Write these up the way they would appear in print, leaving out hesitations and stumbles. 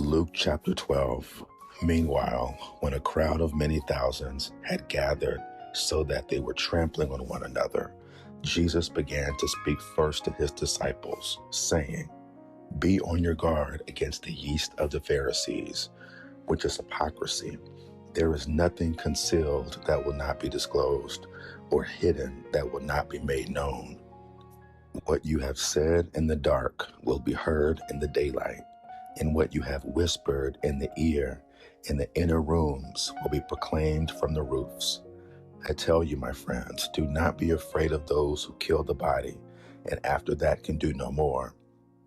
Luke chapter 12. Meanwhile, when a crowd of many thousands had gathered so that they were trampling on one another, Jesus began to speak first to his disciples, saying, "Be on your guard against the yeast of the Pharisees, which is hypocrisy. There is nothing concealed that will not be disclosed, or hidden that will not be made known. What you have said in the dark will be heard in the daylight, and what you have whispered in the ear in the inner rooms will be proclaimed from the roofs. I tell you, my friends, do not be afraid of those who kill the body, and after that can do no more.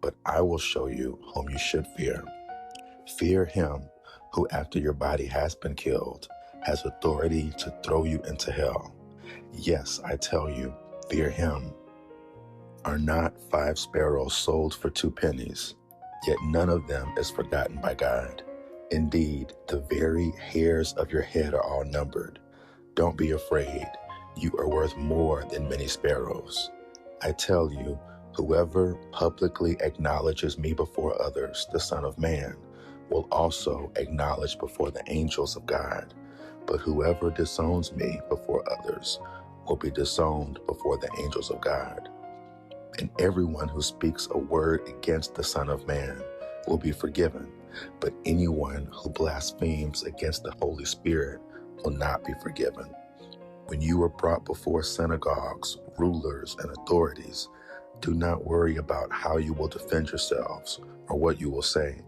But I will show you whom you should fear. Fear him who, after your body has been killed, has authority to throw you into hell. Yes, I tell you, fear him. Are not 5 sparrows sold for 2 pennies? Yet none of them is forgotten by God. Indeed, the very hairs of your head are all numbered. Don't be afraid. You are worth more than many sparrows. I tell you, whoever publicly acknowledges me before others, the Son of Man, will also acknowledge before the angels of God. But whoever disowns me before others will be disowned before the angels of God. And everyone who speaks a word against the Son of Man will be forgiven, but anyone who blasphemes against the Holy Spirit will not be forgiven. When you are brought before synagogues, rulers, and authorities, do not worry about how you will defend yourselves or what you will say,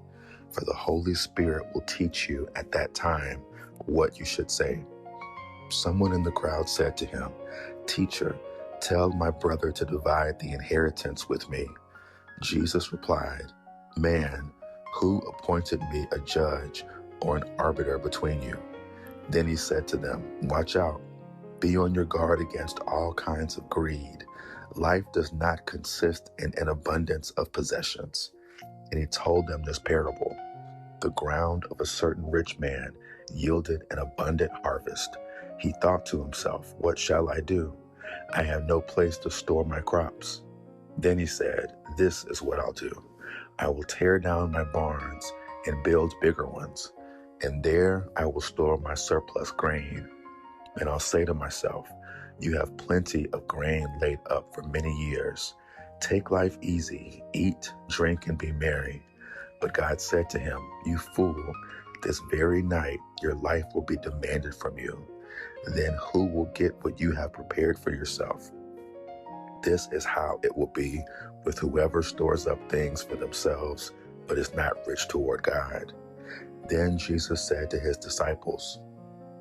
for the Holy Spirit will teach you at that time what you should say. Someone in the crowd said to him, "Teacher, tell my brother to divide the inheritance with me." Jesus replied, "Man, who appointed me a judge or an arbiter between you?" Then he said to them, "Watch out. Be on your guard against all kinds of greed. Life does not consist in an abundance of possessions." And he told them this parable. The ground of a certain rich man yielded an abundant harvest. He thought to himself, "What shall I do? I have no place to store my crops." Then he said, "This is what I'll do. I will tear down my barns and build bigger ones, and there I will store my surplus grain. And I'll say to myself, you have plenty of grain laid up for many years. Take life easy, eat, drink, and be merry." But God said to him, "You fool, this very night your life will be demanded from you. Then who will get what you have prepared for yourself? This is how it will be with whoever stores up things for themselves, but is not rich toward God." Then Jesus said to his disciples,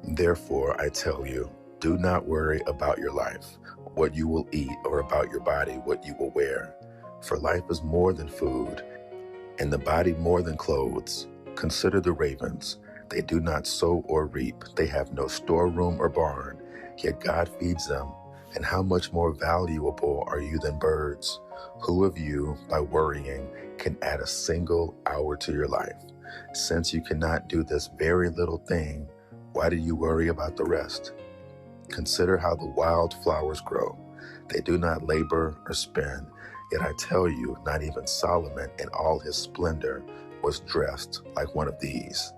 "Therefore I tell you, do not worry about your life, what you will eat, or about your body, what you will wear. For life is more than food, and the body more than clothes. Consider the ravens. They do not sow or reap. They have no storeroom or barn, yet God feeds them. And how much more valuable are you than birds? Who of you, by worrying, can add a single hour to your life? Since you cannot do this very little thing, why do you worry about the rest? Consider how the wild flowers grow. They do not labor or spin. Yet I tell you, not even Solomon in all his splendor was dressed like one of these.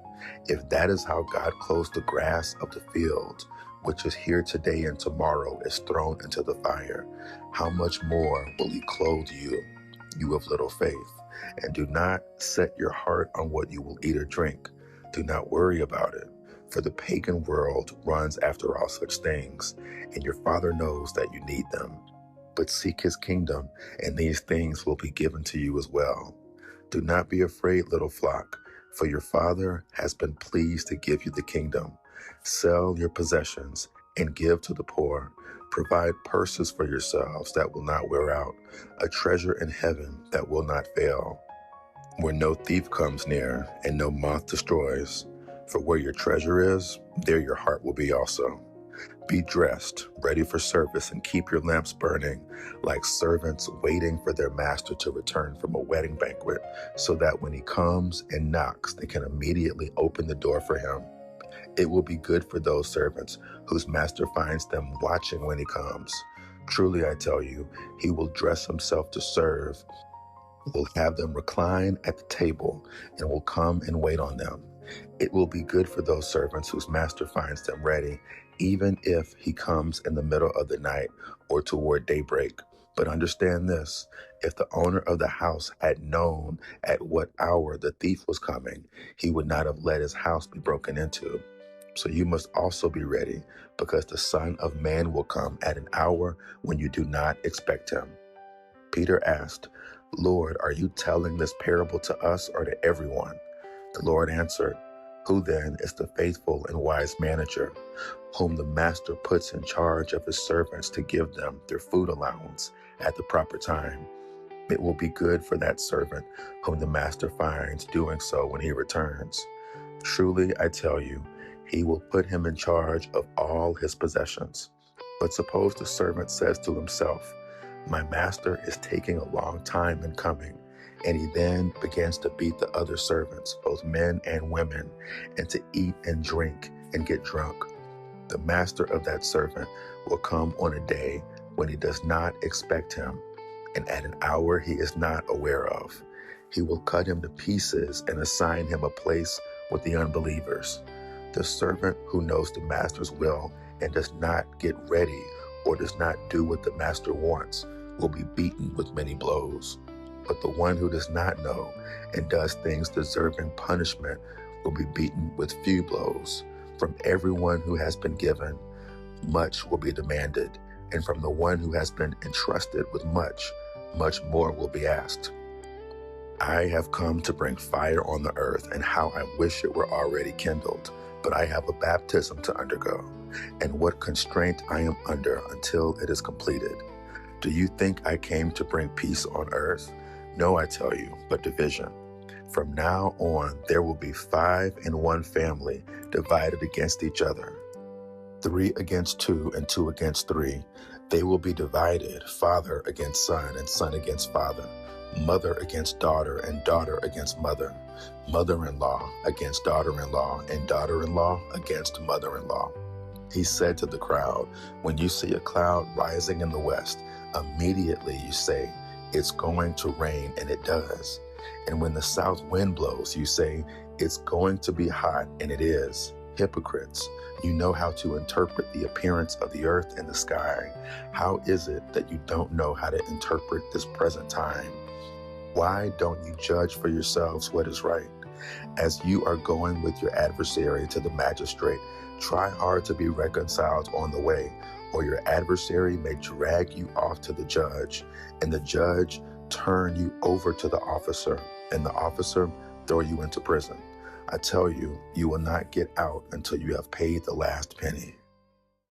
If that is how God clothes the grass of the field, which is here today and tomorrow is thrown into the fire, how much more will he clothe you, you of little faith? And do not set your heart on what you will eat or drink. Do not worry about it, for the pagan world runs after all such things, and your Father knows that you need them. But seek his kingdom, and these things will be given to you as well. Do not be afraid, little flock, for your Father has been pleased to give you the kingdom. Sell your possessions and give to the poor. Provide purses for yourselves that will not wear out, a treasure in heaven that will not fail, where no thief comes near and no moth destroys. For where your treasure is, there your heart will be also. Be dressed, ready for service, and keep your lamps burning, like servants waiting for their master to return from a wedding banquet, so that when he comes and knocks, they can immediately open the door for him. It will be good for those servants whose master finds them watching when he comes. Truly I tell you, he will dress himself to serve will have them recline at the table and will come and wait on them. It will be good for those servants whose master finds them ready, even if he comes in the middle of the night or toward daybreak. But understand this, if the owner of the house had known at what hour the thief was coming, he would not have let his house be broken into. So you must also be ready, because the Son of Man will come at an hour when you do not expect him. Peter asked, Lord, are you telling this parable to us or to everyone? The Lord answered, Who then is the faithful and wise manager, whom the master puts in charge of his servants to give them their food allowance at the proper time? It will be good for that servant whom the master finds doing so when he returns. Truly, I tell you, he will put him in charge of all his possessions. But suppose the servant says to himself, My master is taking a long time in coming, and he then begins to beat the other servants, both men and women, and to eat and drink and get drunk. The master of that servant will come on a day when he does not expect him, and at an hour he is not aware of. He will cut him to pieces and assign him a place with the unbelievers. The servant who knows the master's will and does not get ready or does not do what the master wants will be beaten with many blows. But the one who does not know and does things deserving punishment will be beaten with few blows. From everyone who has been given, much will be demanded, and from the one who has been entrusted with much, much more will be asked. I have come to bring fire on the earth, and how I wish it were already kindled. But I have a baptism to undergo, and what constraint I am under until it is completed. Do you think I came to bring peace on earth? No, I tell you, but division. From now on, there will be 5 in one family divided against each other, 3 against 2 and 2 against 3. They will be divided, father against son and son against father, mother against daughter and daughter against mother, mother-in-law against daughter-in-law and daughter-in-law against mother-in-law. He said to the crowd, When you see a cloud rising in the west, immediately you say, It's going to rain, and it does. And when the south wind blows, you say, It's going to be hot, and it is. Hypocrites, you know how to interpret the appearance of the earth and the sky. How is it that you don't know how to interpret this present time? Why don't you judge for yourselves what is right? As you are going with your adversary to the magistrate, try hard to be reconciled on the way, or your adversary may drag you off to the judge, and the judge turn you over to the officer, and the officer throw you into prison. I tell you, you will not get out until you have paid the last penny.